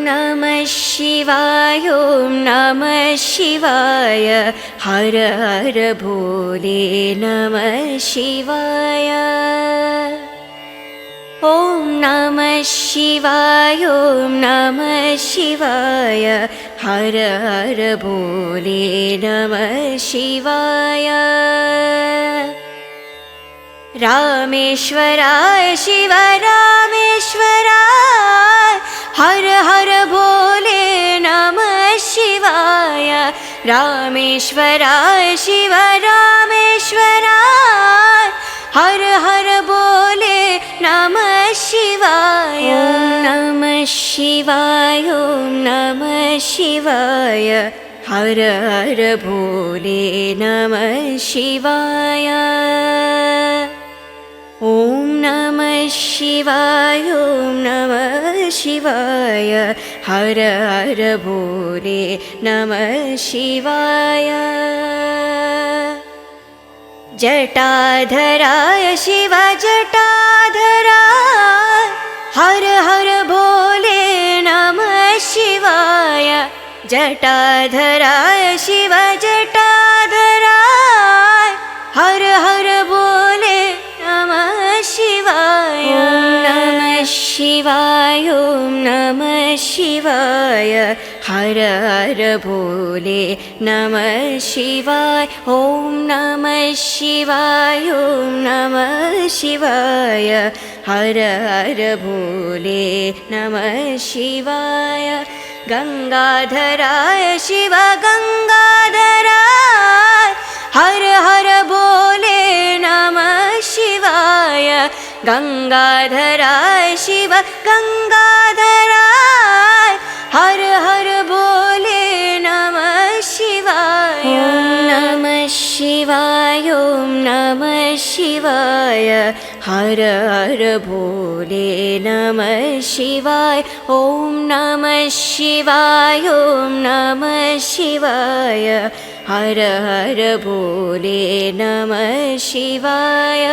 नमः शिवाय ॐ नमः शिवाय हर हर भोले नमः शिवाय ॐ नमः शिवाय ॐ नमः शिवाय हर हर भोले नमः शिवाय रामेश्वराय शिव रामेश्वराय हर हर भोले नमः शिवाय रामेश्वराय शिव रामेश्वराय हर हर भोले नमः शिवाय नमः शिवाय ॐ नमः शिवाय हर हर भोले नमः शिवाय ॐ नमः शिवाय ॐ नमः शिवाय हर हर भोले नमः शिवाय जटाधराय शिव जटाधराय हर हर भोले नमः शिवाय जटाधराय शिव जटाधराय हर हर भोले नमः शिवाय नमः शिवाय ॐ नमः शिवाय हर हर भोले नमः शिवाय ॐ नमः शिवाय ॐ नमः शिवाय हर हर भोले नमः शिवाय गंगाधराय शिव गंगाधराय हर हर भोले नमः शिवाय गंगाधराय शिव गंगाधराय हर हर भोले नमः शिवाय नमः शिवाय ॐ नमः शिवाय हर हर भोले नमः शिवाय ॐ नमः शिवाय ॐ नमः शिवाय हर हर भोले नमः शिवाय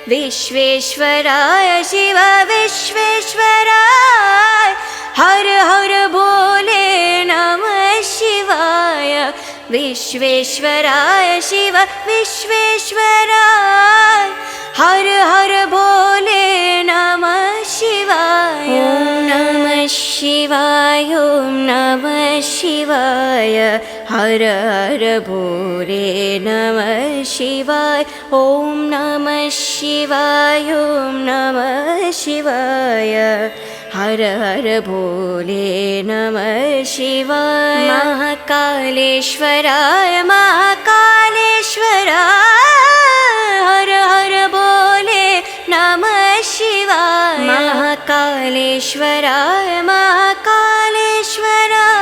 विश्वेश्वराय शिव विश्वेश्वराय हर हर भोले नमः शिवाय विश्वेश्वराय शिव विश्वेश्वराय हर हर भोले नमः शिवाय नमः शिवाय ॐ नमः शिवाय हर हर भोले नमः शिवाय ॐ नमः शिवाय ॐ नमः शिवाय हर हर भोले नमः शिवाय महाकालेश्वराय महाकालेश्वराय हर हर भोले नमः शिवाय महाकालेश्वराय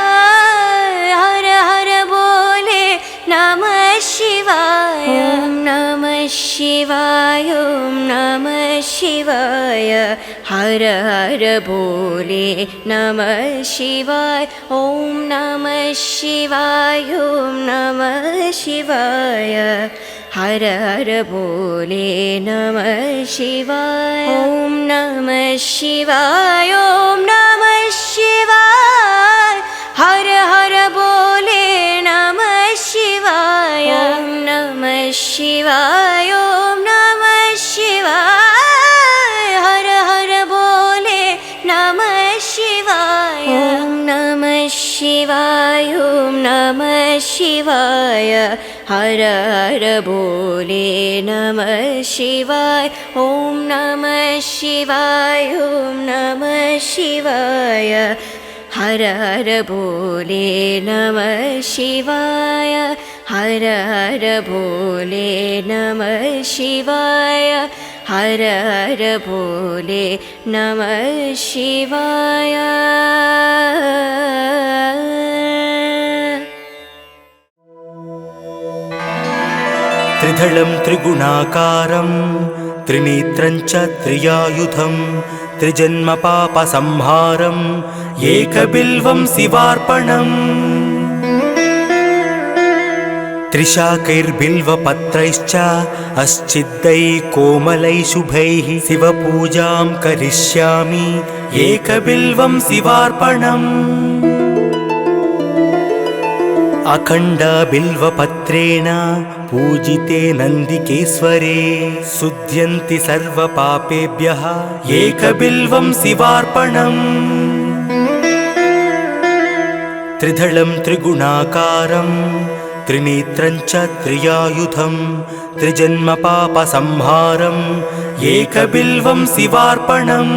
महाकालेश्वराय हर हर भोले नमः शिवाय ॐ नमः शिवाय ॐ नमः शिवाय हर हर भोले नमः शिवाय ॐ नमः शिवाय ॐ नमः शिवाय हर हर भोले नमः शिवाय ॐ नमः शिवाय ॐ नमः शिवाय हर हर भोले नमः शिवाय ॐ नमः शिवाय ॐ नमः शिवाय हर हर भोले नमः शिवाय ॐ नमः शिवाय ॐ नमः शिवाय हर हर भोले नमः शिवाय ॐ नमः शिवाय ॐ नमः शिवाय हर हर भोले नमः शिवाय हर हर भोले नमः शिवाय हर हर भोले नमः शिवाय त्रिदलं त्रिगुणाकारं त्रिनेत्रं च त्रियायुधं त्रिजन्म पापसंहारं एकबिल्वं शिवार्पणम् त्रिशाकैर्बिल्वपत्रैश्च अस्चिद्दैः कोमलैः शुभैः शिवपूजां करिष्यामि एकबिल्वं शिवार्पणम् अखण्ड बिल्वपत्रेण पूजिते नन्दिकेश्वरे शुध्यन्ति सर्वपापेभ्यः एकबिल्वं शिवार्पणम् त्रिदलं त्रिगुणाकारं त्रिनेत्रं च त्रियायुधं त्रिजन्मपापसंहारम् एकबिल्वं शिवार्पणम्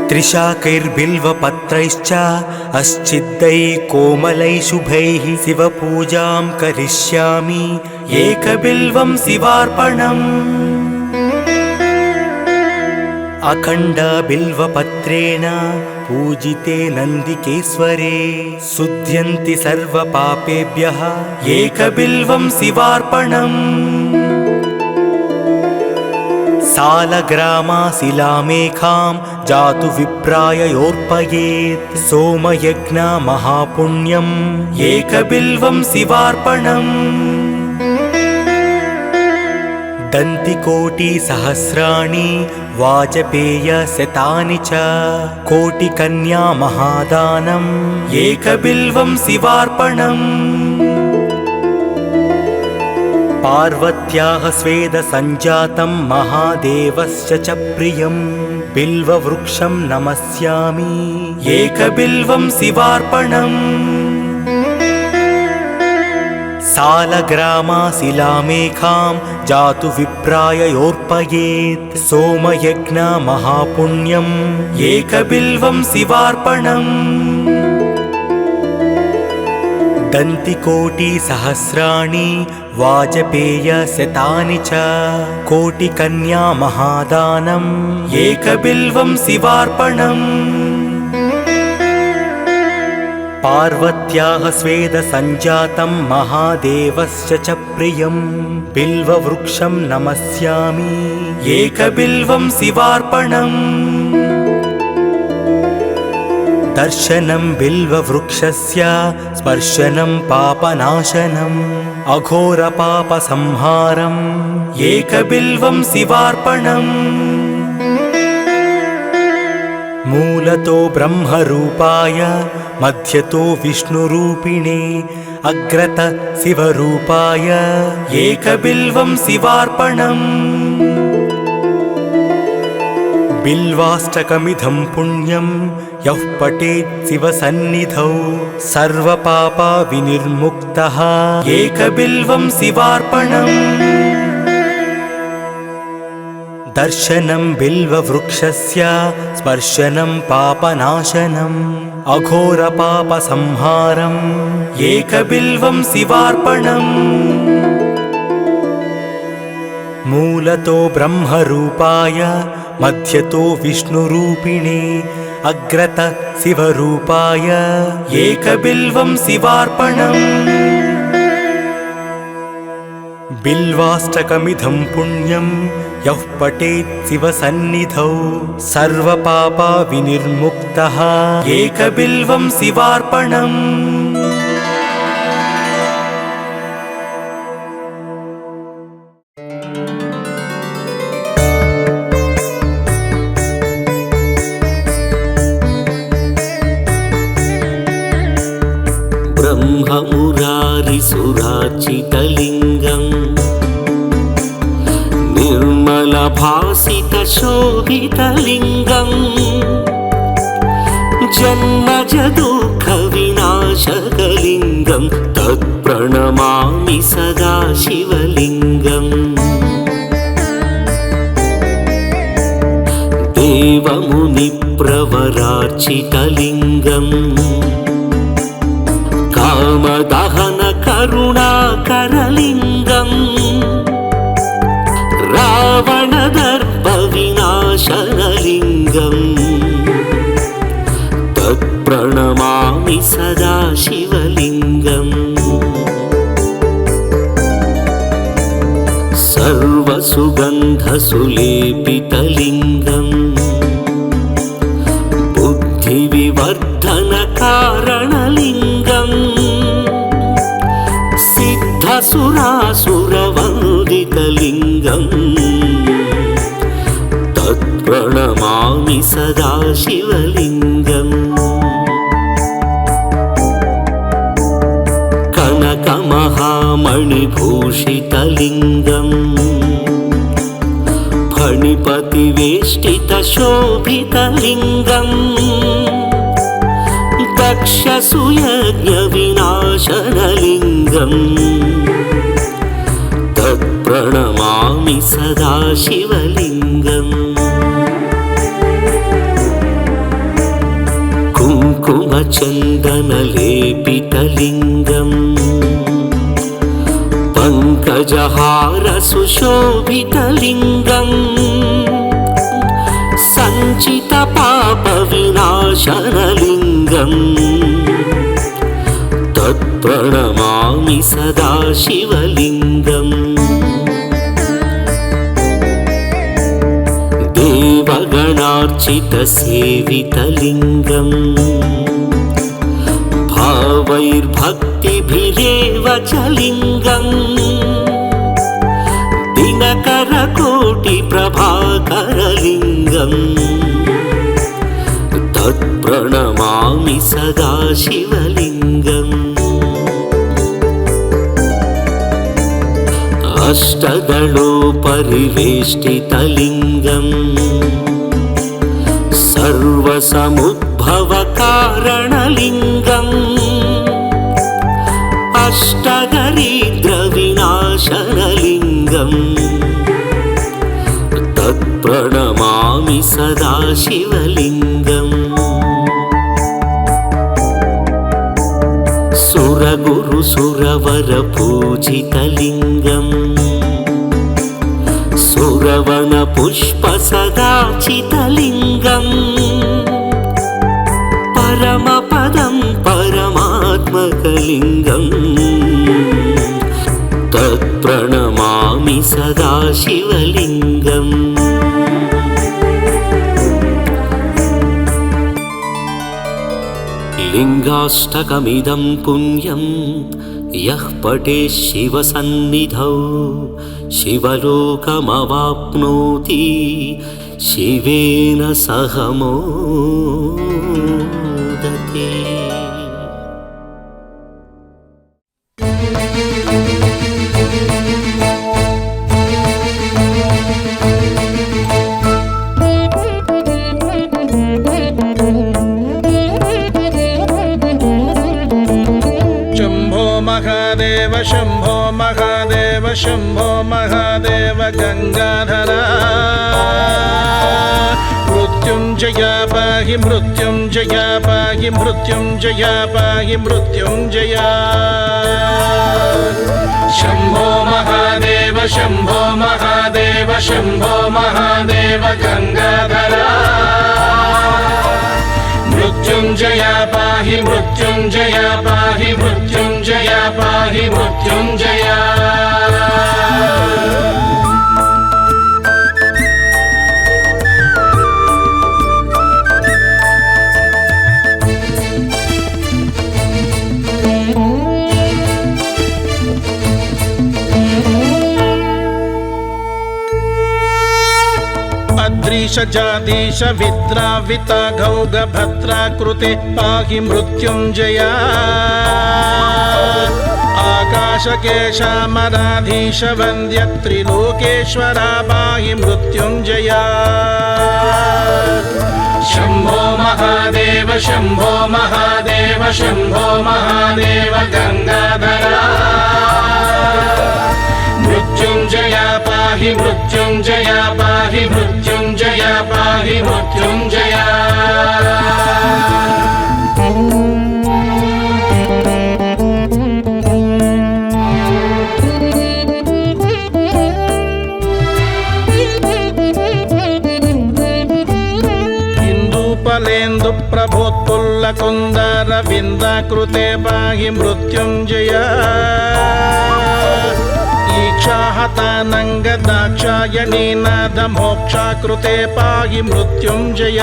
त्रिशाकैर्बिल्वपत्रैश्च अश्चिद्दैः कोमलैः शुभैः शिवपूजां करिष्यामि एकबिल्वं शिवार्पणम् अखण्ड बिल्वपत्रेण पूजिते नन्दिकेश्वरे शुध्यन्ति सर्वपापेभ्यः एकबिल्वं शिवार्पणम् सालग्रामाशिलामेखां जातु विप्राय योर्पयेत् सोमयज्ञ महापुण्यम् एकबिल्वं शिवार्पणम् दन्तिकोटिसहस्राणि वाजपेयशतानि च कोटिकन्या महादानम् एकबिल्वं शिवार्पणम् पार्वत्याः स्वेदसञ्जातं महादेवस्य च प्रियं बिल्ववृक्षं नमस्यामि एकबिल्वं शिवार्पणम् सालग्रामाशिलामेखां जातु विप्राय योर्पयेत् सोमयज्ञ महापुण्यम् एकबिल्वं शिवार्पणम् दन्तिकोटिसहस्राणि वाजपेयशतानि च कोटिकन्या महादानम् एकबिल्वं शिवार्पणम् पार्वत्याः स्वेदसञ्जातं महादेवस्य च प्रियं बिल्ववृक्षं नमस्यामि एकबिल्वं शिवार्पणम् दर्शनं बिल्ववृक्षस्य स्पर्शनं पापनाशनम् अघोरपापसंहारम् एकबिल्वं शिवार्पणम् मूलतो ब्रह्मरूपाय मध्यतो विष्णुरूपिणे अग्रत शिवरूपाय एकबिल्वं शिवार्पणम् बिल्वाष्टकमिदं पुण्यं यः पठेत् शिवसन्निधौ सर्वपापविनिर्मुक्तः एकबिल्वं शिवार्पणम् दर्शनं बिल्ववृक्षस्य स्पर्शनं पापनाशनम् अघोरपापसंहारम् एकबिल्वं शिवार्पणम् मूलतो ब्रह्मरूपाय मध्यतो विष्णुरूपिणे अग्रत शिवरूपाय एकबिल्वं शिवार्पणम् बिल्वाष्टकमिदं पुण्यं यः पठेत् शिवसन्निधौ सर्वपापविनिर्मुक्तः एकबिल्वं शिवार्पणम् ब्रह्ममुरारिसुरार्चितलिङ्गम् निर्मलभासितशोभितलिङ्गम् जन्मजदुःखविनाशकलिङ्गं तत्प्रणमामि सदा शिवलिङ्गम् देवमुनिप्रवरार्चितलिङ्गम् कामदहन करुणाकरलिङ्गम् रावणदर्पविनाशनलिङ्गम् तत्प्रणमामि सदा शिवलिङ्गम् सर्वसुगन्धसुलेपितलिङ्गम् बुद्धिविवर्धनकारणलिङ्गम् सिद्धसुरासुरवन्दितलिङ्गम् तत्प्रणमामि सदाशिवलिङ्गम् कनकमहामणिभूषितलिङ्गम् फणिपतिवेष्टितशोभितलिङ्गम् दक्षसुयज्ञविनाशनलिङ्गम् तत्प्रणमामि सदा शिवलिङ्गम् कुङ्कुमचन्दनलेपितलिङ्गम् पङ्कजहारसुशोभितलिङ्गम् सञ्चितपापविनाशनलिङ्गम् तत्प्रणमामि सदा शिवलिङ्गम् देवगणार्चितसेवितलिङ्गम् भावैर्भक्तिभिरेव च लिङ्गम् दिनकरकोटिप्रभाकरलिङ्गम् तत्प्रणमामि सदा शिवलिङ्गम् अष्टदलोपरिवेष्टितलिङ्गम् सर्वसमुद्भवकारणलिङ्गम् अष्टदरिद्रविनाशनलिङ्गम् तत्प्रणमामि सदा शिवलिङ्गम् सुरगुरुसुरवरपूजितलिङ्गम् सुरवनपुष्पसदाचितलिङ्गम् परमपदं परमात्मकलिङ्गम् तत्प्रणमामि सदा शिवलिङ्गम् लिङ्गाष्टकमिदं पुण्यं यः पठेत् शिवसन्निधौ शिवलोकमवाप्नोति शिवेन सह मोदते। शम्भो महादेव शम्भो महादेव गंगाधरा मृत्युंजय पाहि मृत्युंजय पाहि मृत्युंजय पाहि मृत्युंजय शम्भो महादेव शम्भो महादेव शम्भो महादेव गंगाधरा मृत्युंजय पाहि मृत्युंजय पाहि मृत्युंजय पाहि मृत्युंजय अद्रीश जादीश विद्राविता घौग भद्राकृते पाहि मृत्युंजय आकाशकेशामराधीश वन्द्य त्रिलोकेश्वरा पाहि मृत्युंजय शम्भो महादेव शम्भो महादेव शम्भो महादेव गंगाधरा मृत्युंजय पाहि मृत्युंजय पाहि मृत्युंजय पाहि मृत्युंजय इंदुपलेन्दु प्रभोत्पुल्ल कुंदर विंदाकृते पाहि मृत्युंजय ईक्षाहतानंग दाक्षायणीनाद मोक्षाकृते पाहि मृत्युंजय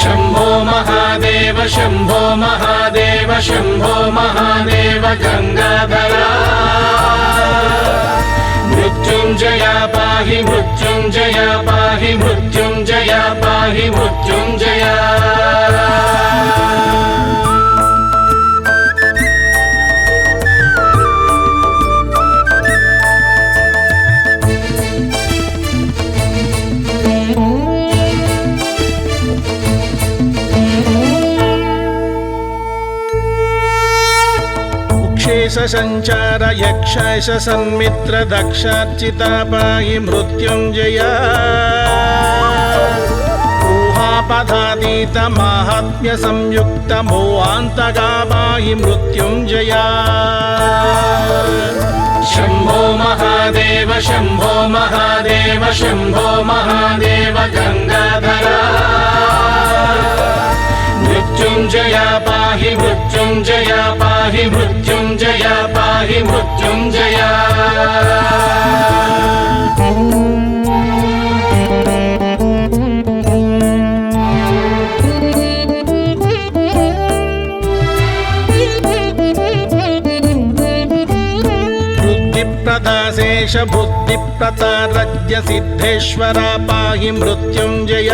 शम्भो महादेव शम्भो महादेव शम्भो महादेव गंगाधरा మృత్యుంజయ పాహి మృత్యుంజయ పాహి మృత్యుంజయ పాహి మృత్యుంజయ సంచార యక్షైష సన్మిత్ర దక్షార్చిత పాహి మృత్యుంజయ ఊహాపదాతీత మాహాత్మ్య సంయుక్త మోహాంతగా పాహి మృత్యుంజయ శంభో మహాదేవ శంభో మహాదేవ శంభో మహాదేవ గంగాధర మృత్యుంజయ పాహి మృత్యుంజయ పాహి మృత్యుంజయ పాహి మృత్యుంజయ బుద్ధిప్రదాశేష బుద్ధిప్రతారజ్ఞ సిద్ధేశ్వర పాహి మృత్యుంజయ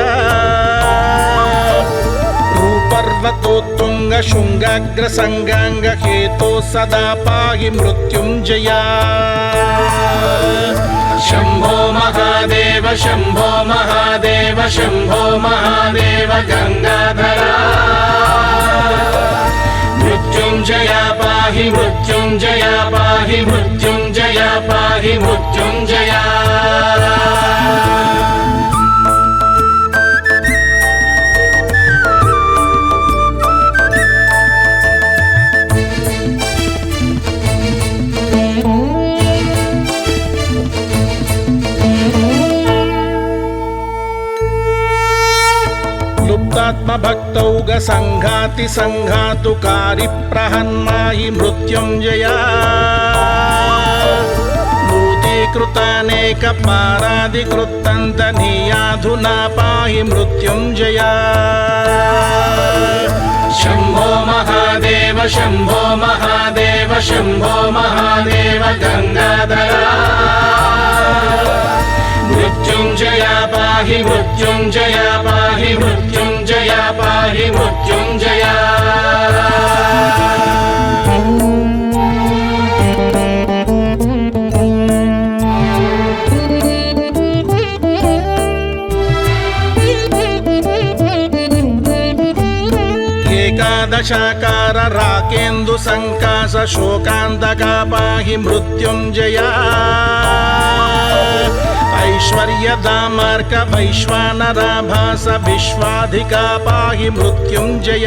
పర్వతోత్తుంగ శృంగాగ్ర సంగాంగ హేతో సదా పాహి మృత్యుంజయ శంభో మహాదేవ శంభో మహాదేవ శంభో మహాదేవ గంగాధర మృత్యుంజయ పాహి మృత్యుంజయ పాహి మృత్యుంజయ పాహి మృత్యుంజయ ఆత్మభక్తౌగ సంఘాతి సంఘాతుకారి ప్రహన్మాహి మృత్యుంజయ నూతీకృతానేక పారాదికృత్తంతనీయాధునా పాహి మృత్యుంజయ శంభో మహాదేవ శంభో మహాదేవ శంభో మహాదేవ గంగాధర మృత్యుంజయ పాహి మృత్యుంజయ పాహి మృత్యుంజయ పాహి మృత్యుంజయ ఏకాదశాకార రాకేందు సంకాశ శోకాంతకా పాహి మృత్యుంజయ ఐశ్వర్యదామార్క వైశ్వానరాభాస విశ్వాధికా పాహి మృత్యుంజయ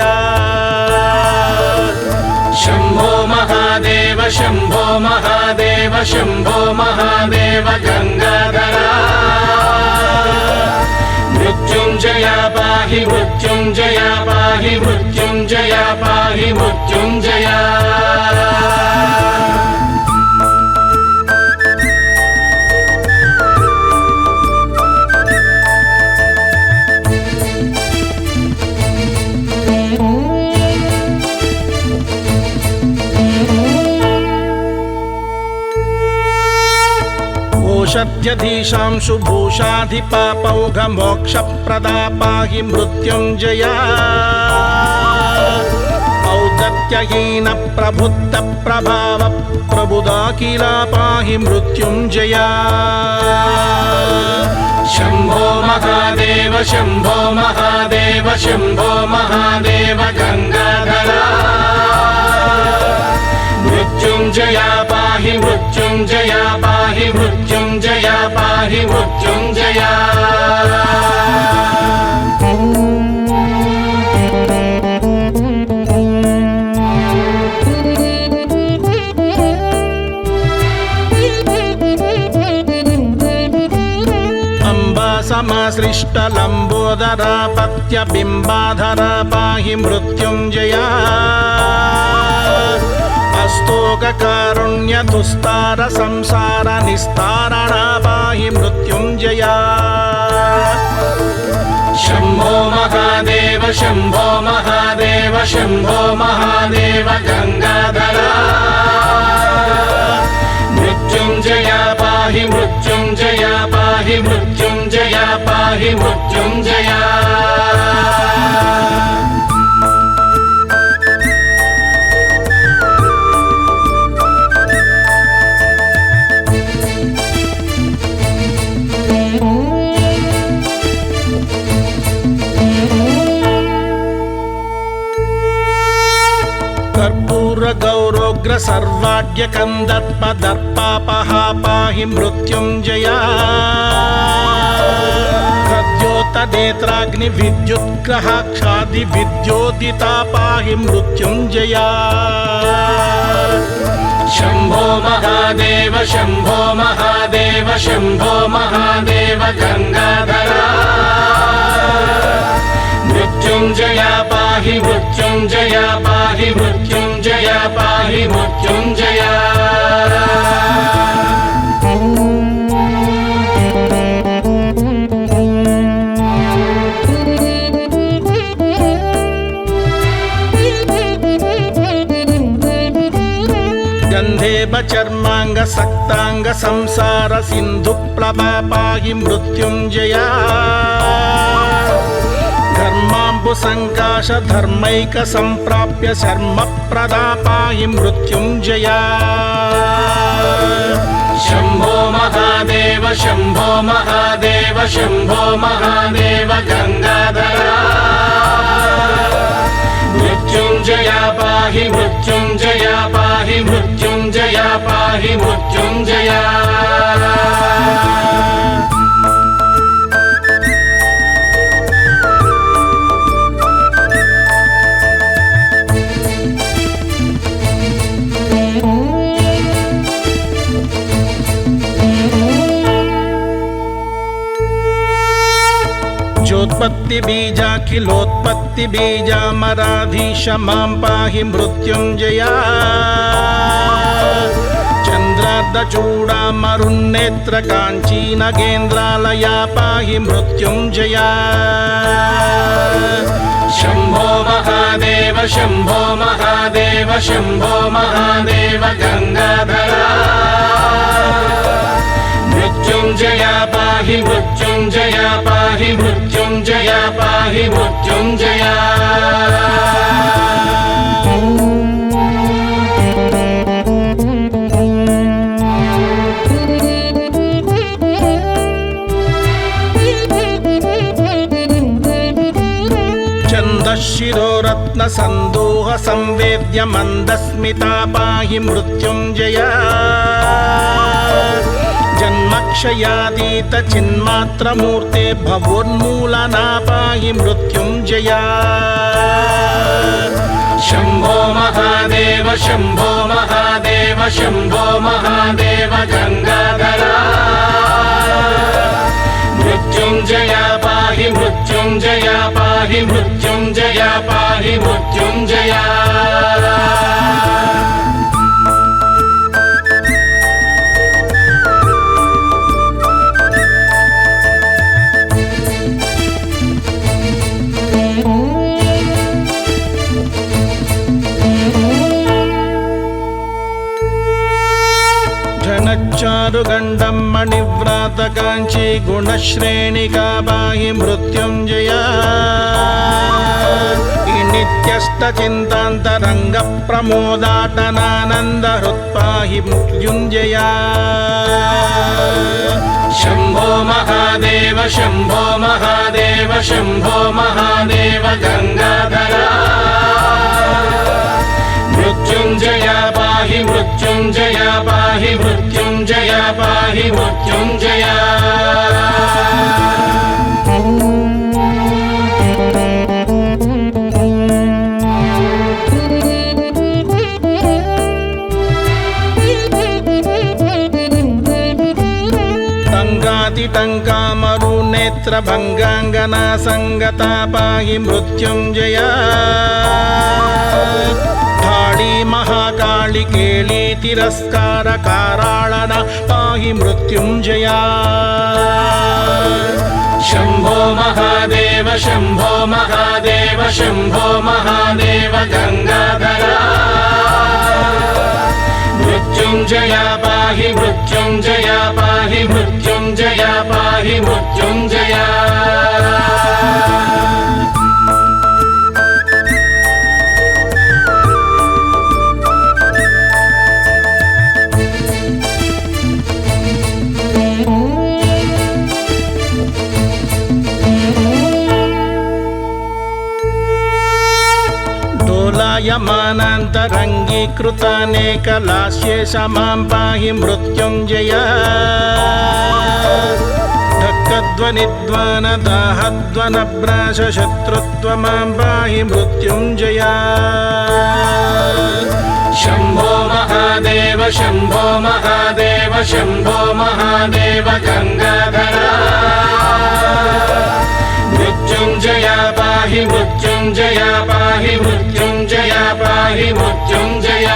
శంభో మహాదేవ శంభో మహాదేవ శంభో మహాదేవ గంగాధర మృత్యుంజయ పాహి మృత్యుంజయ పాహి మృత్యుంజయ పాహి మృత్యుంజయ ఓషధ్యధీశాంశు భూషాధిపాపౌఘ మోక్షప్రదా పాహి మృత్యుంజయ ఔదత్యహీన ప్రబుద్ధ ప్రభావ ప్రబుదాఖిలా పాహి మృత్యుంజయ శంభో మహాదేవ శంభో మహాదేవ శంభో మహాదేవ గంగాధర మృత్యుంజయ పాహి మృత్యుంజయ పాహి మృత్యుంజయ పాహి మృత్యుంజయ సమాశ్లిష్ట లంబోదర పత్య బింబాధర పాహి మృత్యుంజయ అస్తోక కారుణ్య దుస్తార సంసార నిస్తారణ పాహి మృత్యుంజయ శంభో మహాదేవ శంభో మహాదేవ శంభో మహాదేవ గంగాధర మృత్యుంజయ పాహి पाहि मृत्युञ्जय पाहि मृत्युञ्जय पाहि मृत्युञ्जय कर्पूर गौरोग्र सर्वाढ्य कंदर्प दर्पापहा पाहि मृत्युंजय प्रद्योत नेत्राग्नि विद्युत्ग्रहाक्षादि विद्योदिता पाहि मृत्युंजय शंभो महादेव शंभो महादेव शंभो महादेव गंगाधरा मृत्युंजय पाहि मृत्युंजय पाहि मृत्युंजय पाहि मृत्युंजय गंधेब चर्मांग सक्तांग संसार सिंधु प्लवा पाहि मृत्युंजय धर्मांबु संकाश धर्मैक संप्राप्य शर्म प्रदा पाहि मृत्युंजय शंभो महादेव शंभो महादेव शंभो महादेव गंगाधरा मृत्युंजय पाहि मृत्युंजय पाहि मृत्युंजय पाहि मृत्युंजय ज्योत्पत्ति बीजाखिलोत्पत्ति बीजामराधीश मां पाहि मृत्युंजय चन्द्रार्धचूडामरुन्नेत्र काञ्ची नगेन्द्रालया पाहि मृत्युंजय शंभो महादेव शंभो महादेव शंभो महादेव गंगाधरा मृत्युंजय पाहि मृत्युंजय पाहि मृत्युंजय पाहि मृत्युंजय शिरोरत्न संदोह संवेद्य मंदस्मिता पाहि मृत्युंजय जन्मक्षयातीत चिन्मात्र मूर्ते भवोन्मूलना पाहि मृत्युंजय शंभो महादेव शंभो महादेव शंभो महादेव गंगाधरा मृत्युंजय पाहि मृत्युंजय पाहि मृत्युंजय पाहि मृत्युंजय चारुगंडम मणिव्रात कांची गुणश्रेणिका पाहि मृत्युंजय नित्यस्त चिंतांतरंग प्रमोदाटनानंद हृत्पाहि मृत्युंजय शंभो महादेव शंभो महादेव शंभो महादेव गंगाधरा मृत्युंजय पाहि मृत्युंजय पाहि मृत्युंजय पाहि मृत्युंजय टंकामरुनेत्र भंगांगना संगता पाहि मृत्युंजय भाडी महाकाली केली तिरस्कार काराळना पाहि मृत्युंजय शंभो महादेव शंभो महादेव शंभो महादेव गंगाधरा मृत्यु मृत्युञ्जय पाहि मृत्युञ्जय पाहि मृत्युञ्जय पाहि मृत्युञ्जय यमानान्तरङ्गीकृतानेकलास्ये समां पाहि मृत्युञ्जय ढक्कध्वनिध्वानदाहध्वनभ्राशशत्रुत्वमां पाहि मृत्युञ्जय शम्भो महादेव शम्भो महादेव शम्भो महादेव गङ्गाधरा मृत्युञ्जय पाहि मृत्युञ्जय पाहि मृत्युञ्जय पाहि मृत्युञ्जय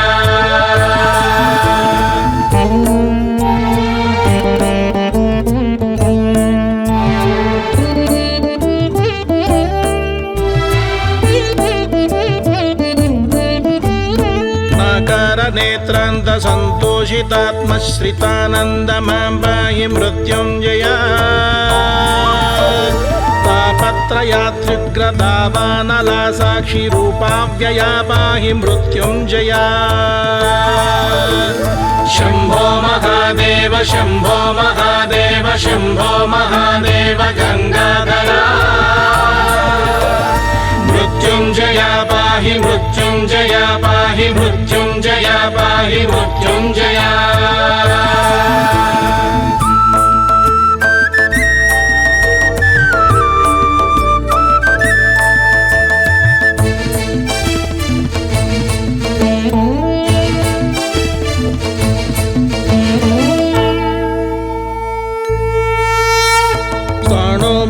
नेत्रान्त सन्तोषितात्मश्रितानन्द मां पाहि मृत्युञ्जय तापत्रयात्युग्रदावानला साक्षि रूपाव्यया पाहि मृत्युञ्जय शम्भो महादेव शम्भो महादेव शम्भो महादेव गङ्गाधरा मृत्युञ्जय पाहि मृत्युञ्जय पाहि मृत्युञ्जय पाहि मृत्युञ्जय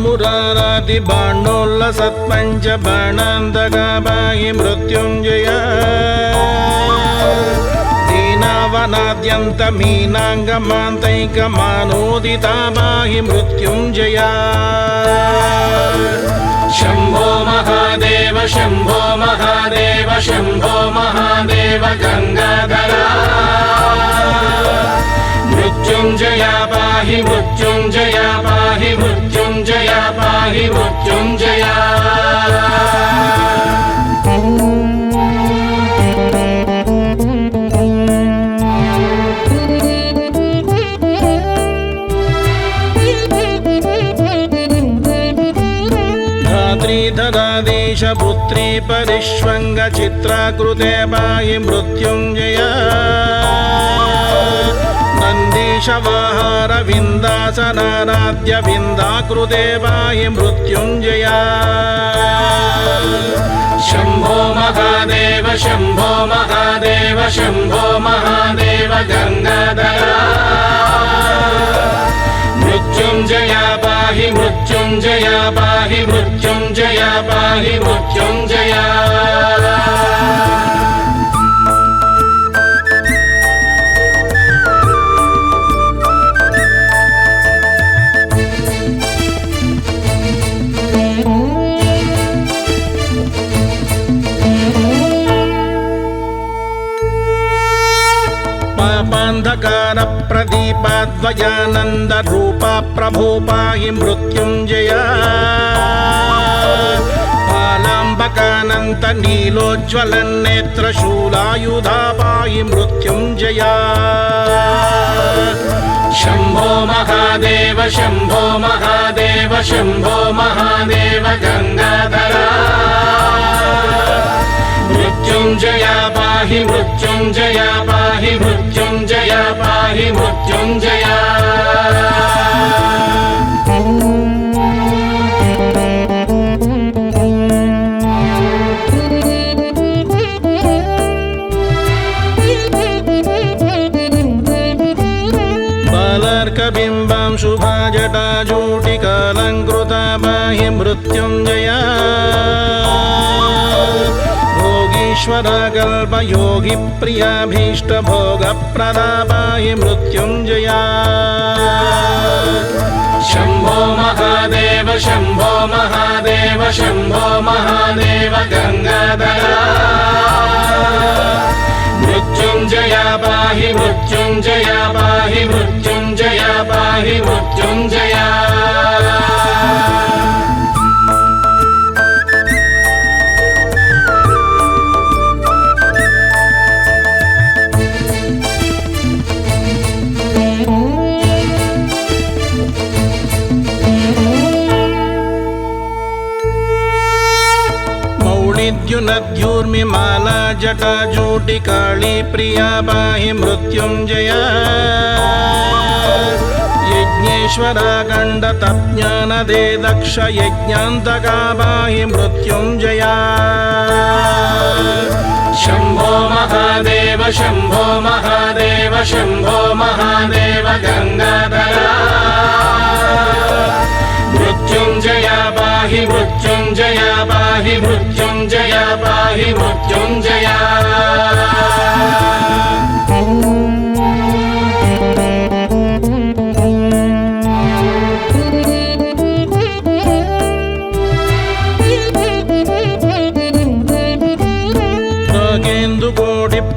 मुरारादि बाणोल्लसत्पञ्च बाणान्तका पाहि मृत्युञ्जय दीनावनाद्यन्तमीनाङ्गमान्तैकमानोदिता पाहि मृत्युञ्जय शम्भो महादेव शम्भो महादेव शम्भो महादेव गङ्गाधरा मृत्युञ्जय पाहि मृत्युञ्जय पाहि मृत्युञ्जय पाहि मृत्युञ्जय धात्रीधरादेशपुत्री परिष्वङ्गचित्राकृते पाहि मृत्युञ्जय नन्दीशवाहारविन्दासनाराध्य विन्दाकृते पाहि मृत्युञ्जय शम्भो महादेव शम्भो महादेव शम्भो महादेव गङ्गाधरा मृत्युञ्जय पाहि मृत्युञ्जय पाहि मृत्युञ्जय पाहि मृत्युञ्जय पापान्धकार प्रदीपाद्वयानन्द रूपा प्रभो पाहि मृत्युञ्जय पालाम्बकानन्त नीलोज्ज्वलन्नेत्रशूलायुधा पाहि मृत्युञ्जय शम्भो महादेव शम्भो महादेव शम्भो महादेव गङ्गाधरा मृत्युञ्जय पाहि मृत्युञ्जय पाहि मृत्युञ्जय पाहि मृत्युञ्जय बालार्कबिम्बां शुभाजटाजूटिकालङ्कृता पाहि मृत्युञ्जय ईश्वरकल्पयोगी प्रियाभीष्टभोगप्रदा पाहि मृत्युञ्जय शम्भो महादेव शम्भो महादेव शम्भो महादेव गङ्गाधरा मृत्युञ्जय मृत्युञ्जय पाहि मृत्युञ्जय पाहि मृत्युञ्जय पाहि मृत्युञ्जय नद्यूर्मिमाला जटाजूटि काली प्रिया पाहि मृत्युञ्जया यज्ञेश्वरा गण्डतज्ञानदे दक्ष यज्ञान्तका पाहि मृत्युञ्जया शम्भो महादेव शम्भो महादेव शम्भो महादेव गङ्गाधरा मृत्युञ्जय पाहि मृत्युञ्जय पाहि मृत्युञ्जय पाहि मृत्युञ्जय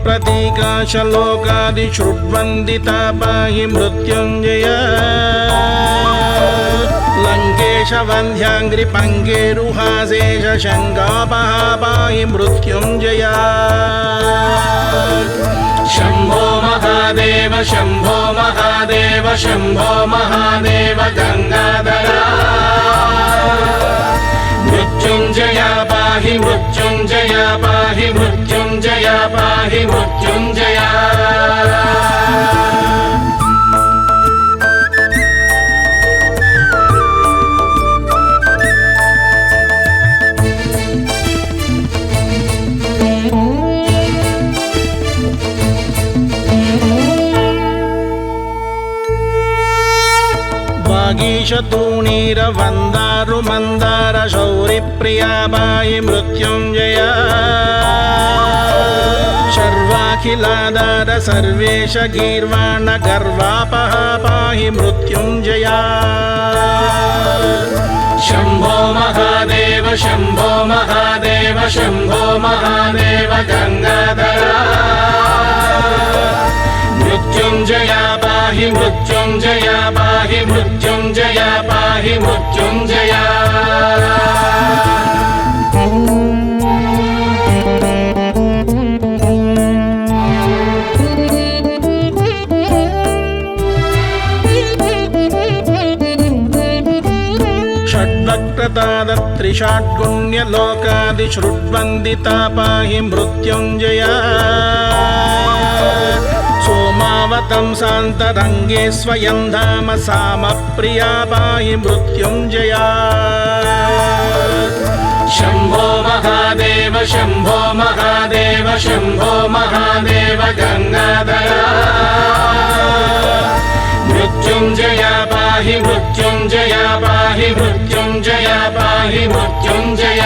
प्रतीकाशलोकादिश्रुड्वन्दिता पाहि मृत्युञ्जय लङ्केशवन्ध्याङ्घ्रिपङ्गेरुहासेश शङ्गापहा पाहि मृत्युञ्जया शम्भो महादेव शम्भो महादेव शम्भो महादेव गङ्गाधरा मृत्युञ्जय पाहि मृत्युञ्जय पाहि मृत्युञ्जय पाहि मृत्युञ्जय वागीशतूणीरवन्दारु मन्दार शौरिप्रिया पाहि मृत्युञ्जया शर्वाखिलाधार सर्वेश गीर्वाण गर्वापहा पाहि मृत्युञ्जया शम्भो महादेव शम्भो महादेव शम्भो महादेव गङ्गाधरा मृत्युञ्जय पाहि मृत्युञ्जय पाहि मृत्युञ्जय पाहि मृत्युञ्जय षड्वक्रतादत्रिषाड्गुण्यलोकादिश्रुड्वन्दिता पाहि मृत्युञ्जय सोमावतं सान्तरङ्गे स्वयं धाम सामप्रिया पाहि मृत्युञ्जया शम्भो महादेव शम्भो महादेव शम्भो महादेव गङ्गाधरा मृत्युञ्जय पाहि मृत्युञ्जय पाहि मृत्युञ्जय पाहि मृत्युञ्जय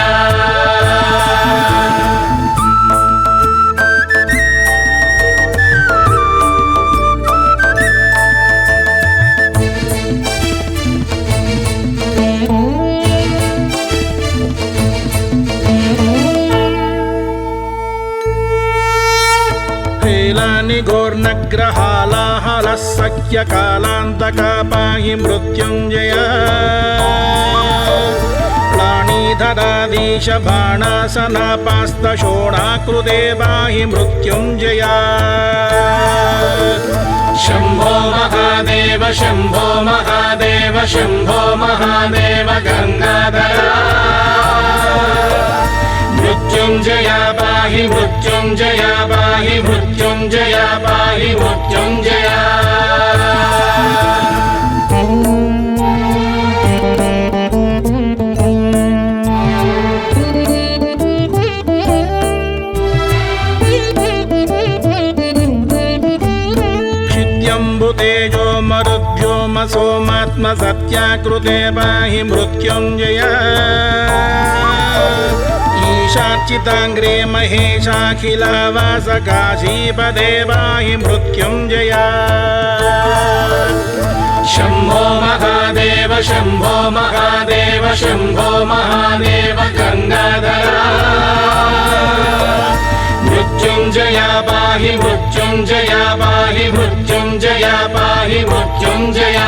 घोर्नग्रहालाहलः सख्यकालान्तका पाहि मृत्युञ्जय प्लाणीधराधीश बाणासनापास्तशोणाकृते पाहि मृत्युञ्जया शम्भो महादेव शम्भो महादेव शम्भो महादेव गङ्गाधरा मृत्युञ्जय पाहि मृत्युञ्जय पाहि मृत्युञ्जय पाहि मृत्युञ्जय क्षित्यम्बुतेजो मरुद्व्योम सोमात्म सत्याकृते पाहि मृत्युञ्जय ईशार्चिताङ्ग्रे महेशाखिलावासकाशीपदे पाहि मृत्युञ्जया शम्भो महादेव शम्भो महादेव शम्भो महादेव गङ्गाधरा मृत्युञ्जया पाहि मृत्युञ्जया पाहि मृत्युञ्जया पाहि मृत्युञ्जया